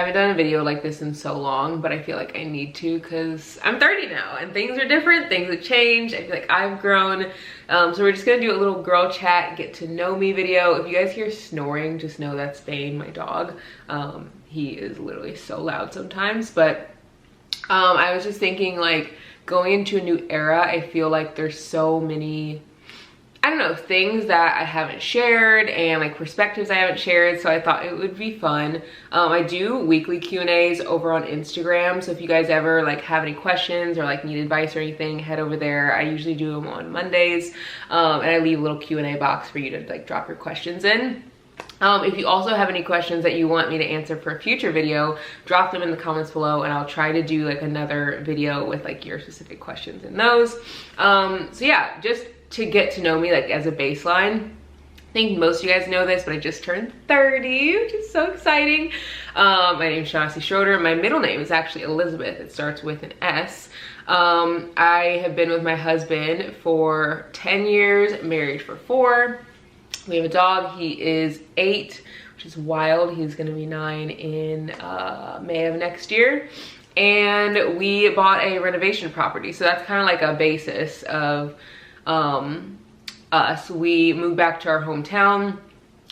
haven't done a video like this in so long, but I feel like I need to because I'm 30 now and things are different, things have changed. I feel like I've grown. So we're just gonna do a little girl chat, get to know me video. If you guys hear snoring, just know that's Thane, my dog. He is literally so loud sometimes, but I was just thinking, like, going into a new era, I feel like there's so many, I don't know, things that I haven't shared and like perspectives I haven't shared, so I thought it would be fun. I do weekly Q&As over on Instagram, so if you guys ever like have any questions or like need advice or anything, head over there. I usually do them on Mondays, and I leave a little Q&A box for you to like drop your questions in. If you also have any questions that you want me to answer for a future video, drop them in the comments below and I'll try to do like another video with like your specific questions in those. So yeah, just to get to know me like as a baseline. I think most of you guys know this, but I just turned 30, which is so exciting. My name is Shaughnessy Schroeder. My middle name is actually Elizabeth. It starts with an S. I have been with my husband for 10 years, married for 4. We have a dog. He is 8, which is wild. He's gonna be 9 in May of next year. And we bought a renovation property. So that's kind of like a basis of us. We moved back to our hometown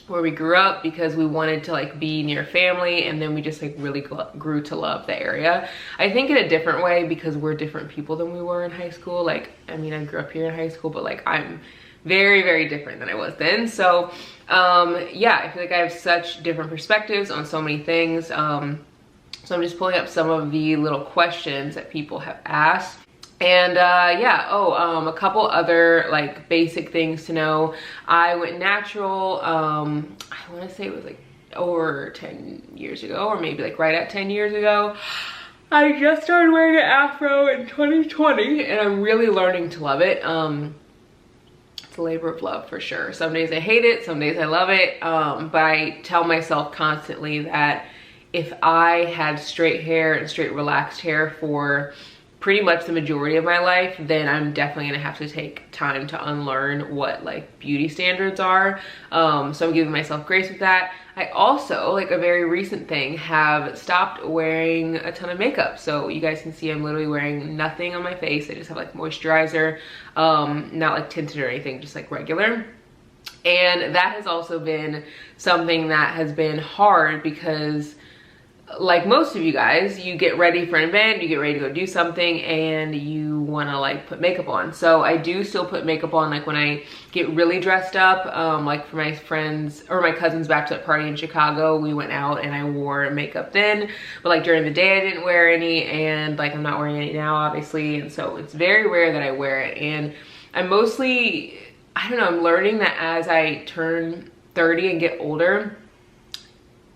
where we grew up because we wanted to like be near family, and then we just like really grew to love the area. I think in a different way because we're different people than we were in high school. Like, I mean, I grew up here in high school, but like I'm very, very different than I was then. So yeah, I feel like I have such different perspectives on so many things. So I'm just pulling up some of the little questions that people have asked. And yeah, a couple other like basic things to know. I went natural, I want to say it was like over 10 years ago, or maybe like right at 10 years ago. I just started wearing an afro in 2020 and I'm really learning to love it. It's a labor of love for sure. Some days I hate it, some days I love it, but I tell myself constantly that if I had straight hair and straight relaxed hair for pretty much the majority of my life, then I'm definitely gonna have to take time to unlearn what like beauty standards are. So I'm giving myself grace with that. I also, like a very recent thing, have stopped wearing a ton of makeup. So you guys can see I'm literally wearing nothing on my face. I just have like moisturizer, not like tinted or anything, just like regular. And that has also been something that has been hard because like most of you guys, you get ready for an event, you get ready to go do something, and you want to like put makeup on. So I do still put makeup on like when I get really dressed up, like for my friends or my cousin's bachelorette party in Chicago, we went out and I wore makeup then, but like during the day I didn't wear any, and like I'm not wearing any now obviously, and so it's very rare that I wear it. And I'm mostly, I don't know, I'm learning that as I turn 30 and get older,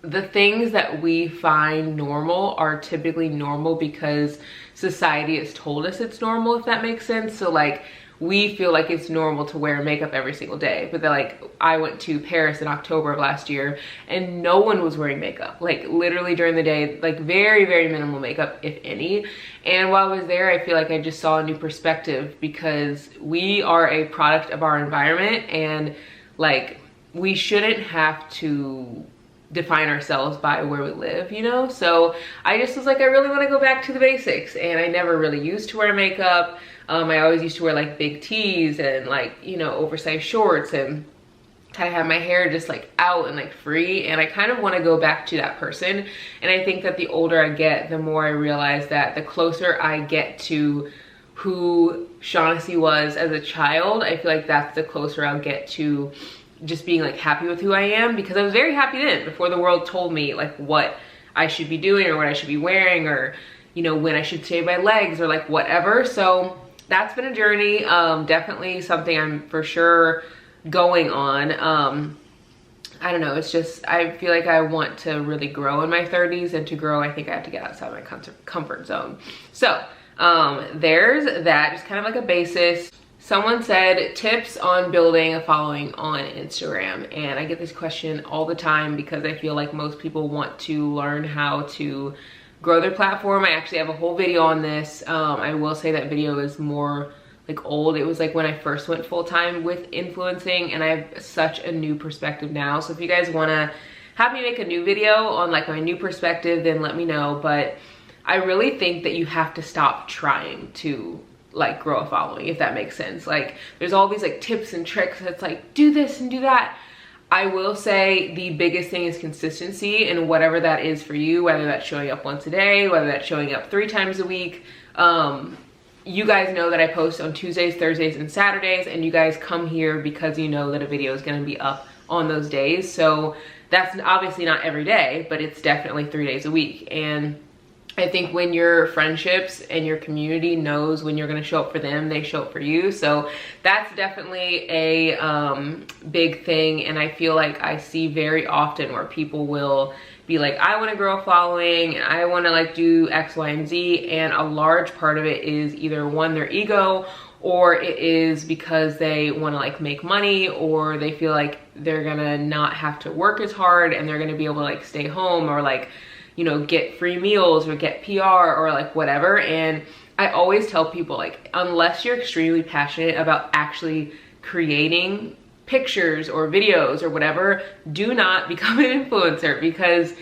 the things that we find normal are typically normal because society has told us it's normal, if that makes sense. So like we feel like it's normal to wear makeup every single day, but then like I went to Paris in October of last year and no one was wearing makeup, like literally during the day, like very, very minimal makeup, if any. And while I was there, I feel like I just saw a new perspective because we are a product of our environment, and like we shouldn't have to define ourselves by where we live, you know? So I just was like, I really want to go back to the basics, and I never really used to wear makeup. I always used to wear like big tees and like, you know, oversized shorts, and kind of have my hair just like out and like free, and I kind of want to go back to that person. And I think that the older I get, the more I realize that the closer I get to who Shaughnessy was as a child, I feel like that's the closer I'll get to just being like happy with who I am, because I was very happy then before the world told me like what I should be doing or what I should be wearing, or you know, when I should shave my legs or like whatever. So that's been a journey, definitely something I'm for sure going on. I don't know, it's just, I feel like I want to really grow in my 30s, and to grow I think I have to get outside my comfort zone. So there's that, just kind of like a basis. Someone said tips on building a following on Instagram, and I get this question all the time because I feel like most people want to learn how to grow their platform. I actually have a whole video on this. I will say that video is more like old. It was like when I first went full-time with influencing, and I have such a new perspective now. So if you guys want to have me make a new video on like my new perspective, then let me know. But I really think that you have to stop trying to like grow a following, if that makes sense. Like there's all these like tips and tricks that's like do this and do that. I will say the biggest thing is consistency, and whatever that is for you, whether that's showing up once a day, whether that's showing up 3 times a week. You guys know that I post on Tuesdays, Thursdays, and Saturdays, and you guys come here because you know that a video is going to be up on those days. So that's obviously not every day, but it's definitely 3 days a week. And I think when your friendships and your community knows when you're going to show up for them, they show up for you. So that's definitely a big thing. And I feel like I see very often where people will be like, I want to grow a following and I want to like do X, Y, and Z. And a large part of it is either one, their ego, or it is because they want to like make money, or they feel like they're going to not have to work as hard and they're going to be able to like stay home, or like, you know, get free meals or get PR or like whatever. And I always tell people, like, unless you're extremely passionate about actually creating pictures or videos or whatever, do not become an influencer, because,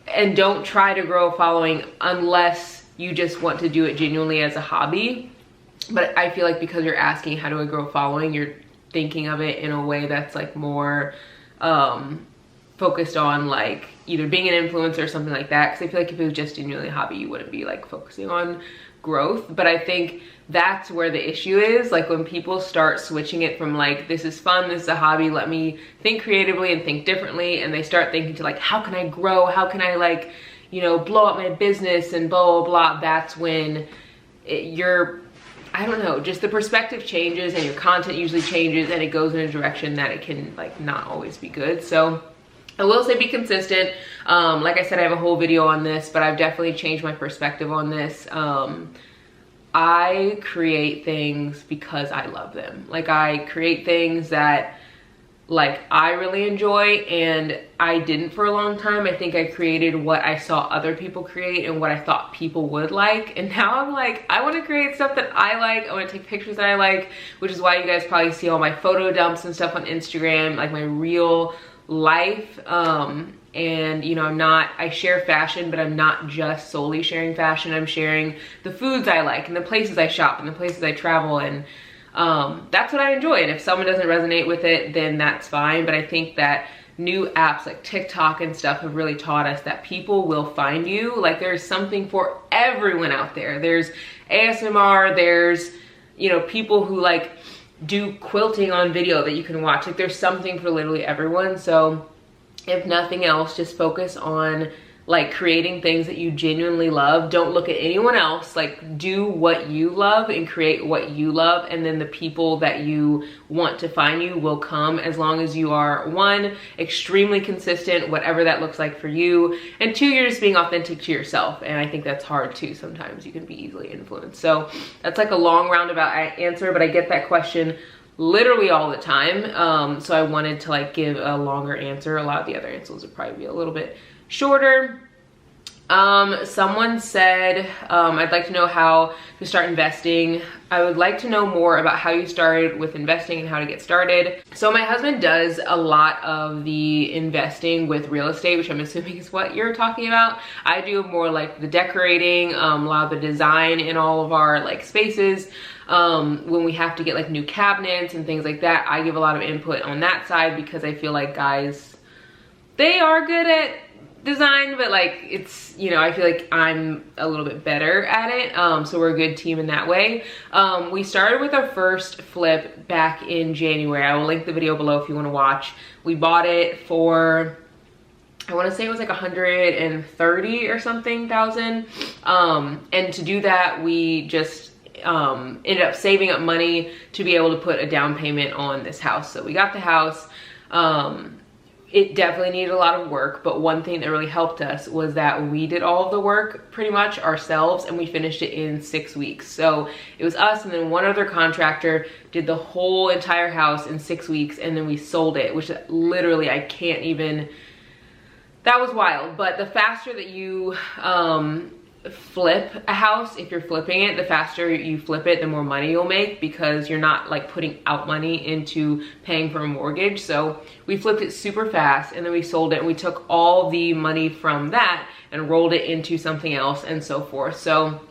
and don't try to grow a following unless you just want to do it genuinely as a hobby. But I feel like because you're asking how do I grow a following, you're thinking of it in a way that's like more focused on like either being an influencer or something like that. Because I feel like if it was just genuinely a hobby, you wouldn't be like focusing on growth. But I think that's where the issue is, like when people start switching it from like, this is fun, this is a hobby, let me think creatively and think differently, and they start thinking to like, how can I grow, how can I like, you know, blow up my business and blah blah blah. That's when you're, I don't know, just the perspective changes and your content usually changes, and it goes in a direction that it can like not always be good. So I will say be consistent. Like I said, I have a whole video on this, but I've definitely changed my perspective on this. I create things because I love them. Like I create things that like I really enjoy, and I didn't for a long time. I think I created what I saw other people create and what I thought people would like, and now I'm like, I want to create stuff that I like. I want to take pictures that I like, which is why you guys probably see all my photo dumps and stuff on Instagram, like my real life. And you know, I share fashion, but I'm not just solely sharing fashion. I'm sharing the foods I like and the places I shop and the places I travel, and that's what I enjoy. And if someone doesn't resonate with it, then that's fine. But I think that new apps like TikTok and stuff have really taught us that people will find you. Like there's something for everyone out there. There's ASMR, there's, you know, people who like do quilting on video that you can watch. Like there's something for literally everyone. So if nothing else, just focus on like creating things that you genuinely love. Don't look at anyone else. Like do what you love and create what you love, and then the people that you want to find you will come, as long as you are, 1, extremely consistent, whatever that looks like for you, and 2, you're just being authentic to yourself. And I think that's hard too. Sometimes you can be easily influenced. So that's like a long roundabout answer, but I get that question literally all the time. So I wanted to like give a longer answer. A lot of the other answers would probably be a little bit shorter. Someone said, I'd like to know how to start investing. I would like to know more about how you started with investing and how to get started. So my husband does a lot of the investing with real estate, which I'm assuming is what you're talking about. I do more like the decorating, a lot of the design in all of our like spaces. When we have to get like new cabinets and things like that, I give a lot of input on that side, because I feel like guys, they are good at design, but like it's, you know, I feel like I'm a little bit better at it. So we're a good team in that way. We started with our first flip back in January. I will link the video below if you want to watch. We bought it for, I want to say it was like 130 or something thousand. And to do that, we just ended up saving up money to be able to put a down payment on this house. So we got the house. It definitely needed a lot of work, but one thing that really helped us was that we did all of the work pretty much ourselves, and we finished it in 6 weeks. So it was us and then one other contractor did the whole entire house in 6 weeks, and then we sold it, which literally I can't even, that was wild. But the faster that you flip a house. If you're flipping it, the faster you flip it, the more money you'll make, because you're not like putting out money into paying for a mortgage. So we flipped it super fast, and then we sold it, and we took all the money from that and rolled it into something else and so forth. So,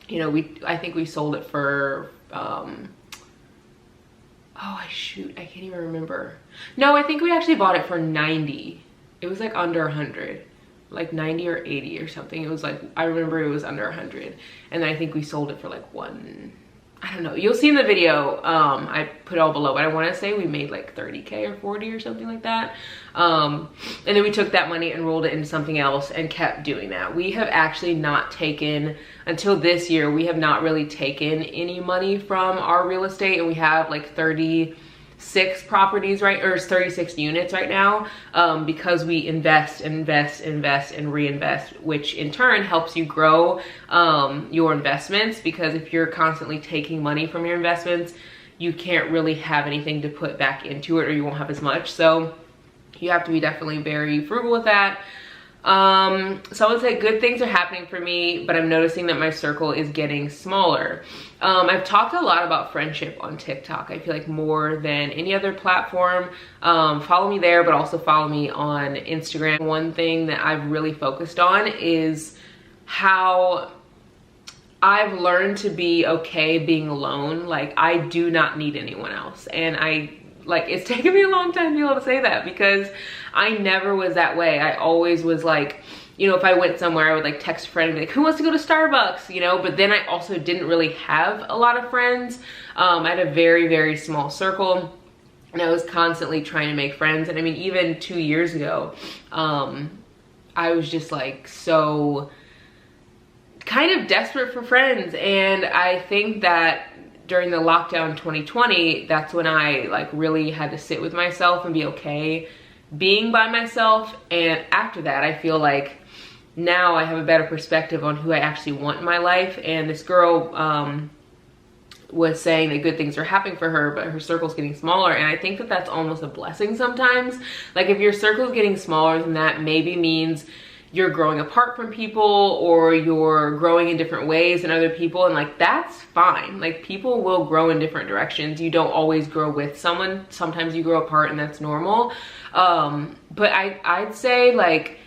you know, I think we sold it for I can't even remember. No, I think we actually bought it for 90. It was like under 100, like 90 or 80 or something. It was like, I remember it was under 100. And then I think we sold it for like I don't know. You'll see in the video, I put it all below, but I want to say we made like 30K or 40 or something like that. And then we took that money and rolled it into something else and kept doing that. We have actually not taken, until this year, we have not really taken any money from our real estate, and we have like 36 properties, right, or 36 units right now, because we invest and reinvest, which in turn helps you grow your investments, because if you're constantly taking money from your investments, you can't really have anything to put back into it, or you won't have as much. So you have to be definitely very frugal with that. So I would say good things are happening for me, but I'm noticing that my circle is getting smaller. I've talked a lot about friendship on TikTok. I feel like more than any other platform. Follow me there, but also follow me on Instagram. One thing that I've really focused on is how I've learned to be okay being alone. Like, I do not need anyone else. And it's taken me a long time to be able to say that, because I never was that way. I always was like, you know, if I went somewhere, I would like text a friend and be like, who wants to go to Starbucks, you know? But then I also didn't really have a lot of friends. I had a very, very small circle, and I was constantly trying to make friends. And I mean, even 2 years ago, I was just like so kind of desperate for friends. And I think that during the lockdown 2020, that's when I like really had to sit with myself and be okay being by myself. And after that, I feel like now I have a better perspective on who I actually want in my life. And this girl was saying that good things are happening for her, but her circle's getting smaller. And I think that that's almost a blessing sometimes. Like, if your circle's getting smaller, then that maybe means you're growing apart from people, or you're growing in different ways than other people, and like, that's fine. Like, people will grow in different directions. You don't always grow with someone. Sometimes you grow apart, and that's normal. But I'd say, like,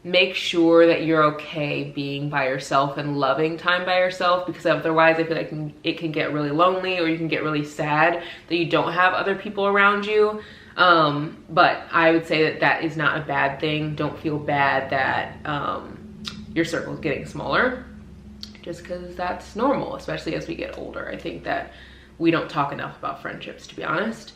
make sure that you're okay being by yourself and loving time by yourself, because otherwise I feel like it can get really lonely, or you can get really sad that you don't have other people around you. But I would say that that is not a bad thing. Don't feel bad that your circle is getting smaller, just because that's normal, especially as we get older. I think that we don't talk enough about friendships, to be honest.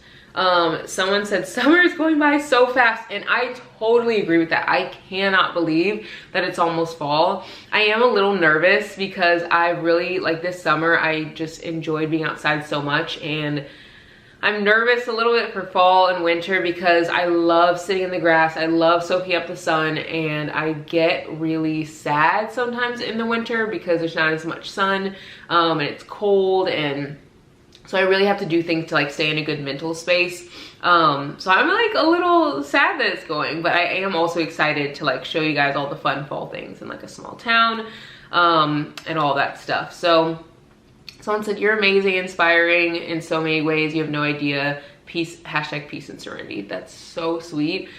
Someone said summer is going by so fast, and I totally agree with that. I cannot believe that it's almost fall. I am a little nervous because I really, like, this summer I just enjoyed being outside so much, and I'm nervous a little bit for fall and winter because I love sitting in the grass. I love soaking up the sun, and I get really sad sometimes in the winter because there's not as much sun, and it's cold, and so I really have to do things to like stay in a good mental space. So I'm like a little sad that it's going, but I am also excited to like show you guys all the fun fall things in like a small town, and all that stuff. So someone said, you're amazing, inspiring in so many ways. You have no idea. Peace, hashtag peace and serenity. That's so sweet.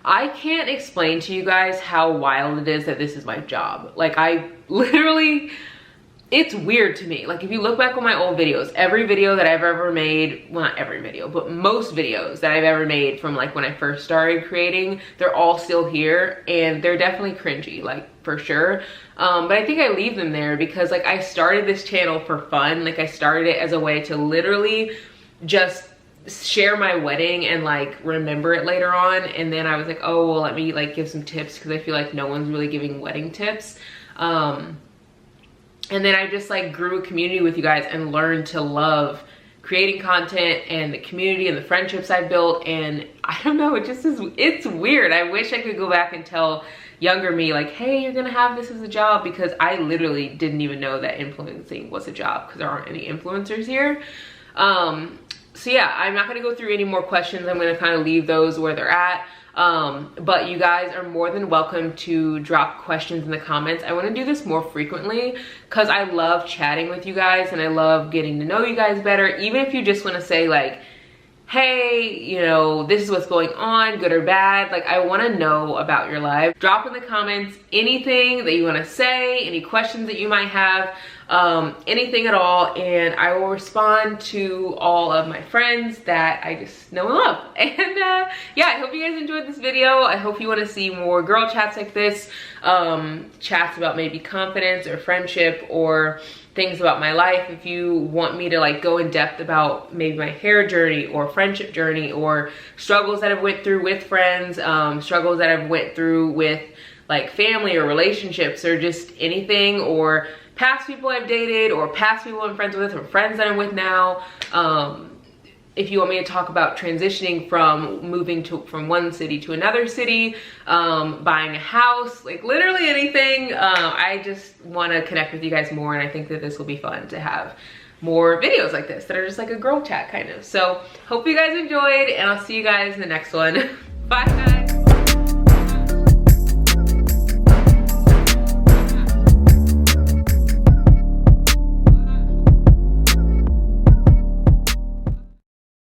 I can't explain to you guys how wild it is that this is my job. Like, I literally, it's weird to me. Like, if you look back on my old videos, every video that I've ever made, well, not every video, but most videos that I've ever made from like when I first started creating, they're all still here, and they're definitely cringy, like, for sure. But I think I leave them there because like I started this channel for fun. Like, I started it as a way to literally just share my wedding and like remember it later on. And then I was like, oh, well, let me like give some tips, because I feel like no one's really giving wedding tips. And then I just like grew a community with you guys and learned to love creating content and the community and the friendships I built. And I don't know, it just is, it's weird. I wish I could go back and tell younger me like, hey, you're gonna have this as a job, because I literally didn't even know that influencing was a job because there aren't any influencers here. So yeah, I'm not gonna go through any more questions. I'm gonna kind of leave those where they're at. But you guys are more than welcome to drop questions in the comments. I want to do this more frequently because I love chatting with you guys and I love getting to know you guys better. Even if you just want to say like, hey, you know, this is what's going on, good or bad. Like, I want to know about your life. Drop in the comments anything that you want to say, any questions that you might have, anything at all, and I will respond to all of my friends that I just know and love. And yeah, I hope you guys enjoyed this video. I hope you want to see more girl chats like this, chats about maybe confidence or friendship or things about my life. If you want me to like go in depth about maybe my hair journey or friendship journey or struggles that I've went through with friends, struggles that I've went through with like family or relationships or just anything, or past people I've dated or past people I'm friends with or friends that I'm with now. If you want me to talk about transitioning from moving from one city to another city, buying a house, like literally anything, I just want to connect with you guys more, and I think that this will be fun to have more videos like this that are just like a girl chat kind of. So hope you guys enjoyed, and I'll see you guys in the next one. Bye guys.